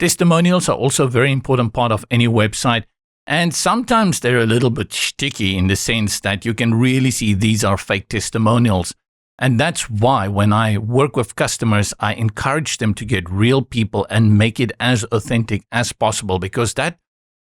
Testimonials are also a very important part of any website, and sometimes they're a little bit sticky in the sense that you can really see these are fake testimonials. And that's why when I work with customers, I encourage them to get real people and make it as authentic as possible, because that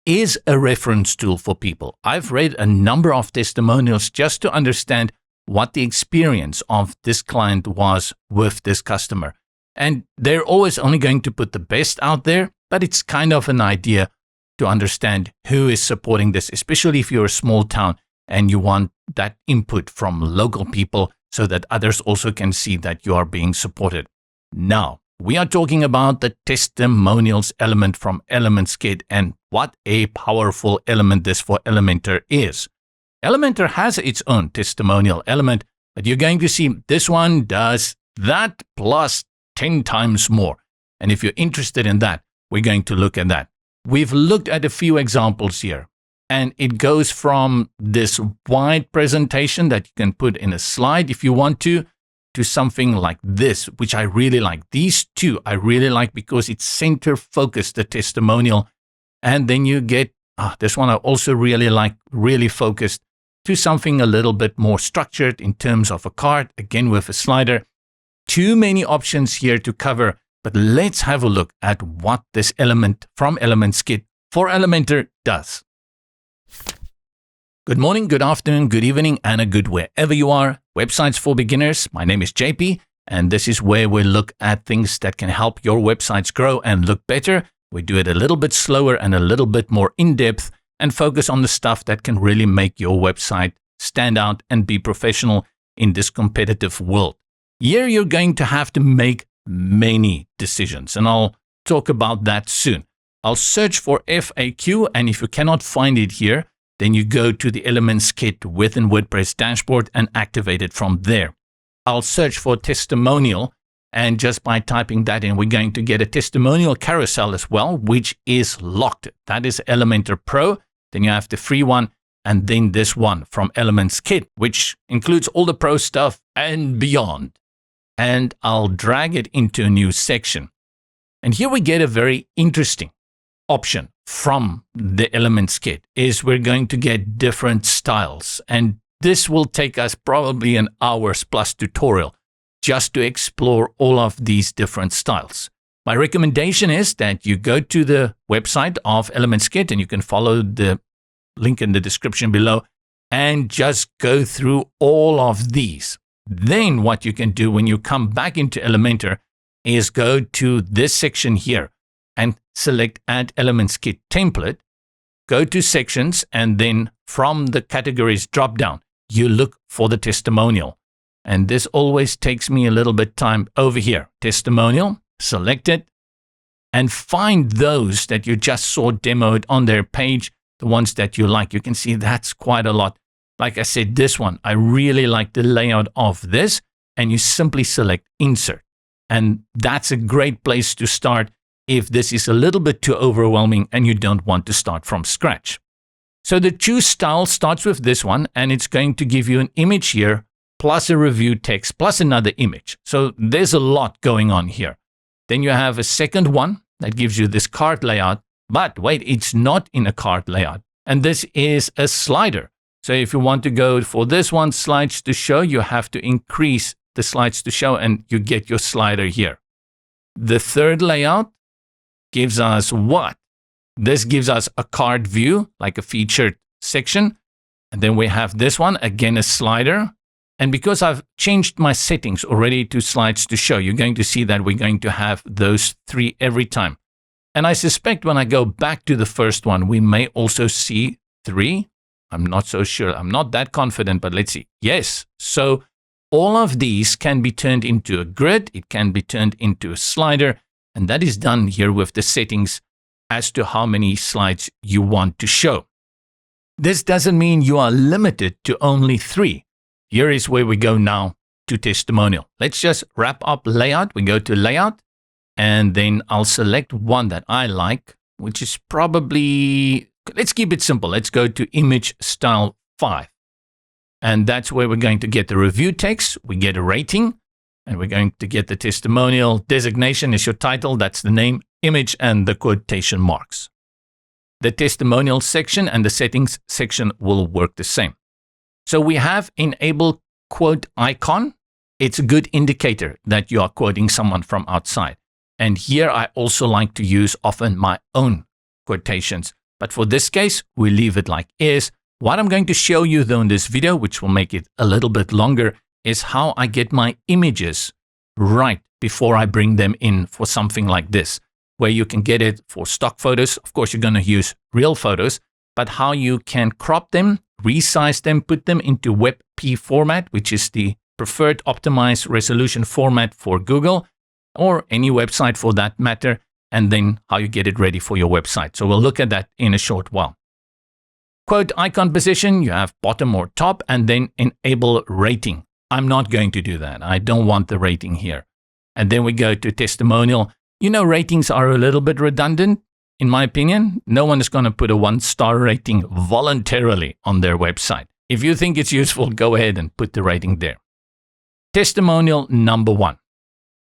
is a reference tool for people. I've read a number of testimonials just to understand what the experience of this client was with this customer. And they're always only going to put the best out there, but it's kind of an idea to understand who is supporting this, especially if you're a small town and you want that input from local people so that others also can see that you are being supported. Now, we are talking about the testimonials element from ElementsKit, and what a powerful element this for Elementor is. Elementor has its own testimonial element, but you're going to see this one does that plus 10 times more. And if you're interested in that, we're going to look at that. We've looked at a few examples here, and it goes from this wide presentation that you can put in a slide if you want to something like this, which I really like. These two I really like because it's center focused, the testimonial. And then you get, this one I also really like, really focused to something a little bit more structured in terms of a card, again with a slider. Too many options here to cover, but let's have a look at what this element from ElementsKit for Elementor does. Good morning, good afternoon, good evening, and a good wherever you are. Websites for Beginners. My name is JP, and this is where we look at things that can help your websites grow and look better. We do it a little bit slower and a little bit more in-depth and focus on the stuff that can really make your website stand out and be professional in this competitive world. Here you're going to have to make many decisions, and I'll talk about that soon. I'll search for FAQ, and if you cannot find it here, then you go to the ElementsKit within WordPress dashboard and activate it from there. I'll search for testimonial, and just by typing that in, we're going to get a testimonial carousel as well, which is locked. That is Elementor Pro. Then you have the free one, and then this one from ElementsKit, which includes all the pro stuff and beyond. And I'll drag it into a new section. And here we get a very interesting option from the ElementsKit is we're going to get different styles. And this will take us probably an hour's plus tutorial just to explore all of these different styles. My recommendation is that you go to the website of ElementsKit, and you can follow the link in the description below and just go through all of these. Then what you can do when you come back into Elementor is go to this section here and select Add ElementsKit Template, go to Sections, and then from the Categories drop-down, you look for the testimonial. And this always takes me a little bit time over here. Testimonial, select it, and find those that you just saw demoed on their page, the ones that you like. You can see that's quite a lot. Like I said, this one, I really like the layout of this, and you simply select Insert. And that's a great place to start if this is a little bit too overwhelming and you don't want to start from scratch. So the choose style starts with this one, and it's going to give you an image here, plus a review text, plus another image. So there's a lot going on here. Then you have a second one that gives you this card layout, but wait, it's not in a card layout. And this is a slider. So if you want to go for this one, slides to show, you have to increase the slides to show, and you get your slider here. The third layout gives us what? This gives us a card view, like a featured section. And then we have this one, again, a slider. And because I've changed my settings already to slides to show, you're going to see that we're going to have those three every time. And I suspect when I go back to the first one, we may also see three. I'm not so sure. I'm not that confident, but let's see. Yes. So all of these can be turned into a grid. It can be turned into a slider. And that is done here with the settings as to how many slides you want to show. This doesn't mean you are limited to only 3. Here is where we go now to testimonial. Let's just wrap up layout. We go to layout, and then I'll select one that I like, which is probably, let's keep it simple. Let's go to image style 5. And that's where we're going to get the review text. We get a rating. And we're going to get the testimonial designation is your title. That's the name. image and the quotation marks. The testimonial section and the settings section will work the same. So we have enable quote icon. It's a good indicator that you are quoting someone from outside. And here I also like to use often my own quotations. But for this case, we leave it like is. What I'm going to show you though in this video, which will make it a little bit longer, is how I get my images right before I bring them in for something like this, where you can get it for stock photos. Of course, you're going to use real photos, but how you can crop them, resize them, put them into WebP format, which is the preferred optimized resolution format for Google or any website for that matter, and then how you get it ready for your website. So we'll look at that in a short while. Quote icon position, you have bottom or top, and then enable rating. I'm not going to do that. I don't want the rating here. And then we go to testimonial. You know, ratings are a little bit redundant, in my opinion. No one is going to put a 1-star rating voluntarily on their website. If you think it's useful, go ahead and put the rating there. Testimonial number 1.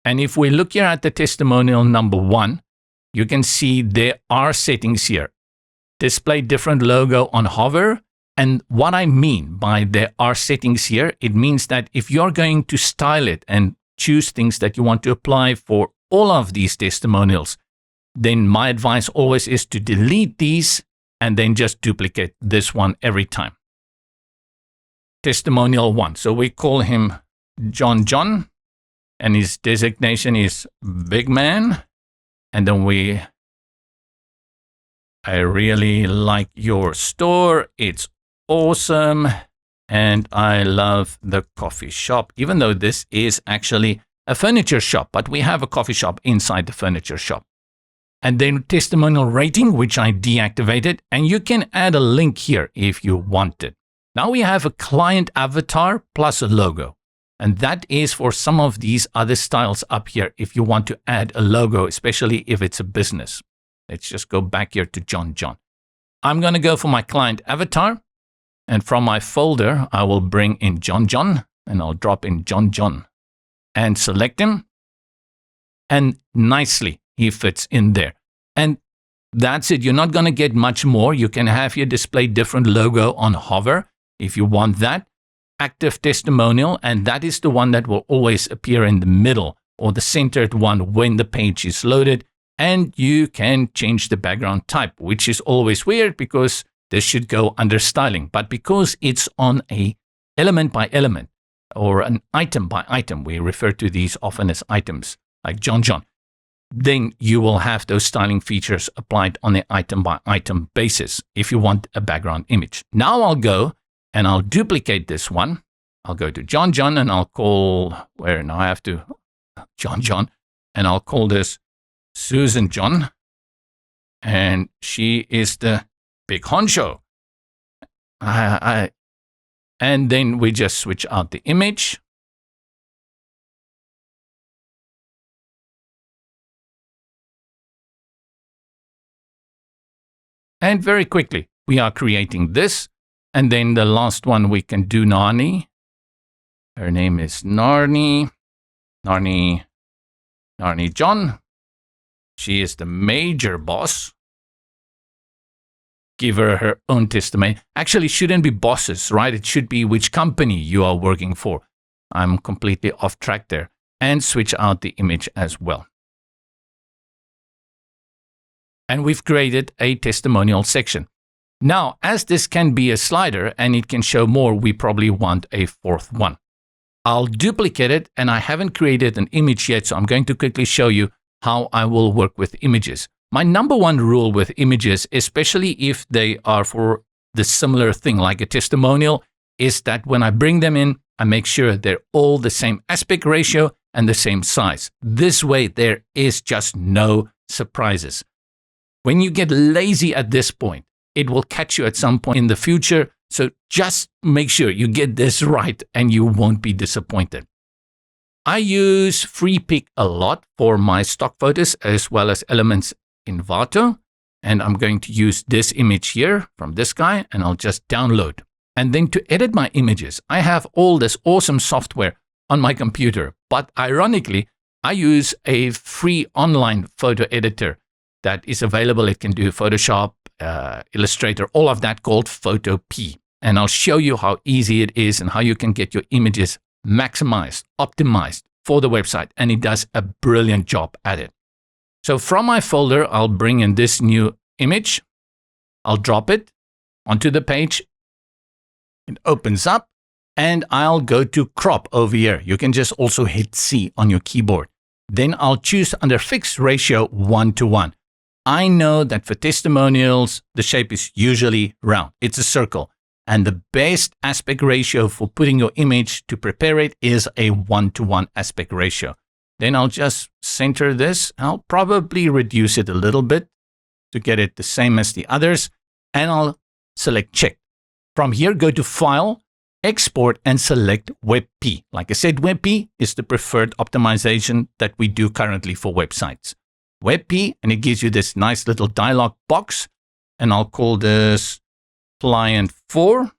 And if we look here at the testimonial number 1, you can see there are settings here. Display different logo on hover. And what I mean by there are settings here, it means that if you're going to style it and choose things that you want to apply for all of these testimonials, then my advice always is to delete these and then just duplicate this one every time. Testimonial 1. So we call him John, and his designation is big man. And then I really like your store. It's awesome. And I love the coffee shop, even though this is actually a furniture shop, but we have a coffee shop inside the furniture shop. And then testimonial rating, which I deactivated, and you can add a link here if you want it. Now we have a client avatar plus a logo, and that is for some of these other styles up here if you want to add a logo, especially if it's a business. Let's just go back here to John. I'm going to go for my client avatar, and from my folder, I will bring in John, and I'll drop in John. And select him, and nicely he fits in there. And that's it. You're not going to get much more. You can have your display different logo on hover if you want that. Active testimonial, and that is the one that will always appear in the middle or the centered one when the page is loaded. And you can change the background type, which is always weird because this should go under styling. But because it's on a element by element, or an item by item, we refer to these often as items, like John, then you will have those styling features applied on an item by item basis if you want a background image. Now I'll go and I'll duplicate this one. I'll go to John, and I'll call, now I have to, John, and I'll call this Susan John, and she is the big honcho. And then we just switch out the image. And very quickly, we are creating this. And then the last one we can do Narni. Her name is Narni John. She is the major boss. Give her own testimony. Actually, shouldn't be bosses, right? It should be which company you are working for. I'm completely off track there. And switch out the image as well. And we've created a testimonial section. Now, as this can be a slider and it can show more, we probably want a fourth one. I'll duplicate it, and I haven't created an image yet, so I'm going to quickly show you how I will work with images. My number one rule with images, especially if they are for the similar thing like a testimonial, is that when I bring them in, I make sure they're all the same aspect ratio and the same size. This way, there is just no surprises. When you get lazy at this point, it will catch you at some point in the future. So just make sure you get this right and you won't be disappointed. I use FreePic a lot for my stock photos as well as Elements Envato. And I'm going to use this image here from this guy, and I'll just download. And then to edit my images, I have all this awesome software on my computer. But ironically, I use a free online photo editor that is available. It can do Photoshop, Illustrator, all of that called Photo P. And I'll show you how easy it is and how you can get your images maximized, optimized for the website. And it does a brilliant job at it. So from my folder, I'll bring in this new image. I'll drop it onto the page. It opens up and I'll go to crop over here. You can just also hit C on your keyboard. Then I'll choose under fixed ratio 1:1. I know that for testimonials, the shape is usually round. It's a circle. And the best aspect ratio for putting your image to prepare it is a 1:1 aspect ratio. Then I'll just center this. I'll probably reduce it a little bit to get it the same as the others. And I'll select check. From here, go to File, Export, and select WebP. Like I said, WebP is the preferred optimization that we do currently for websites. WebP, and it gives you this nice little dialog box. And I'll call this Client 4.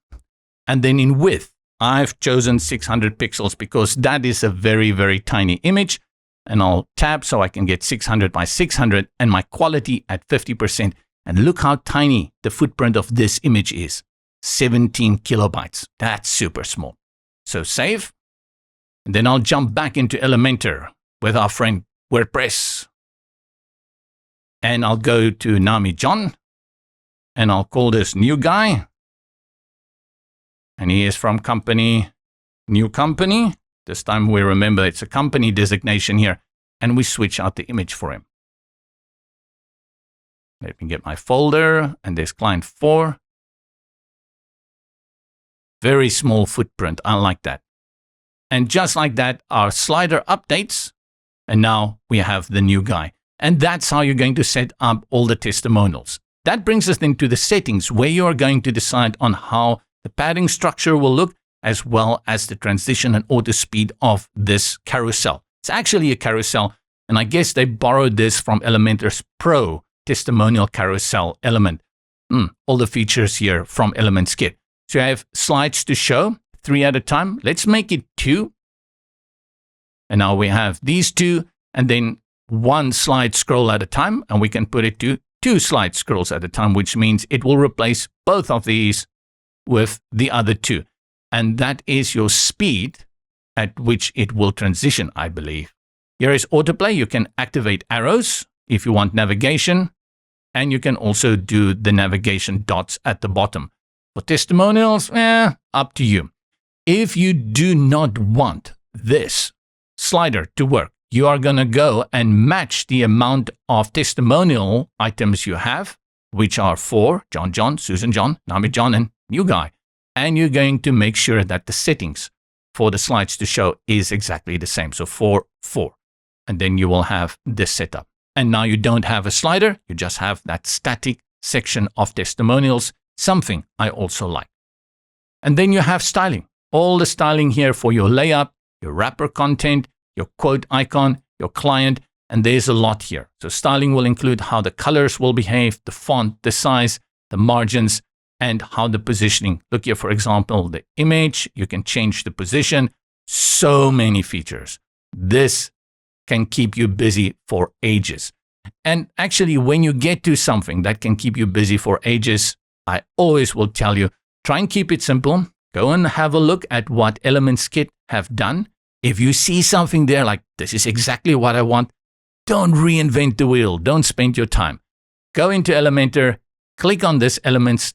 And then in width, I've chosen 600 pixels because that is a very, very tiny image. And I'll tab so I can get 600 by 600 and my quality at 50%. And look how tiny the footprint of this image is. 17 kilobytes. That's super small. So save. And then I'll jump back into Elementor with our friend WordPress. And I'll go to Nami John. And I'll call this new guy. And he is from company, new company. This time we remember it's a company designation here. And we switch out the image for him. Let me get my folder. And there's client 4. Very small footprint. I like that. And just like that, our slider updates. And now we have the new guy. And that's how you're going to set up all the testimonials. That brings us then to the settings where you are going to decide on how the padding structure will look, as well as the transition and auto speed of this carousel. It's actually a carousel, and I guess they borrowed this from Elementor's Pro testimonial carousel element. All the features here from ElementsKit. So I have slides to show, 3 at a time. Let's make it 2. And now we have these 2, and then 1 slide scroll at a time, and we can put it to 2 slide scrolls at a time, which means it will replace both of these with the other 2. And that is your speed at which it will transition, I believe. Here is autoplay. You can activate arrows if you want navigation, and you can also do the navigation dots at the bottom. For testimonials, up to you. If you do not want this slider to work, you are going to go and match the amount of testimonial items you have, which are 4, John John, Susan John, Nami John, and new guy. And you're going to make sure that the settings for the slides to show is exactly the same. So 4, 4. And then you will have this setup. And now you don't have a slider. You just have that static section of testimonials, something I also like. And then you have styling. All the styling here for your layout, your wrapper content, your quote icon, your client, and there's a lot here. So styling will include how the colors will behave, the font, the size, the margins, and how the positioning. Look here, for example, the image, you can change the position. So many features. This can keep you busy for ages. And actually, when you get to something that can keep you busy for ages, I always will tell you, try and keep it simple. Go and have a look at what ElementsKit have done. If you see something there like, this is exactly what I want, don't reinvent the wheel. Don't spend your time. Go into Elementor, click on this ElementsKit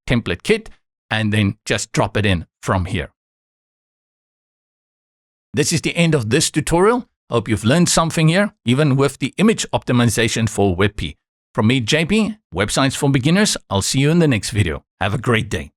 template kit, and then just drop it in from here. This is the end of this tutorial. Hope you've learned something here, even with the image optimization for WebP. From me, JP, Websites for Beginners. I'll see you in the next video. Have a great day.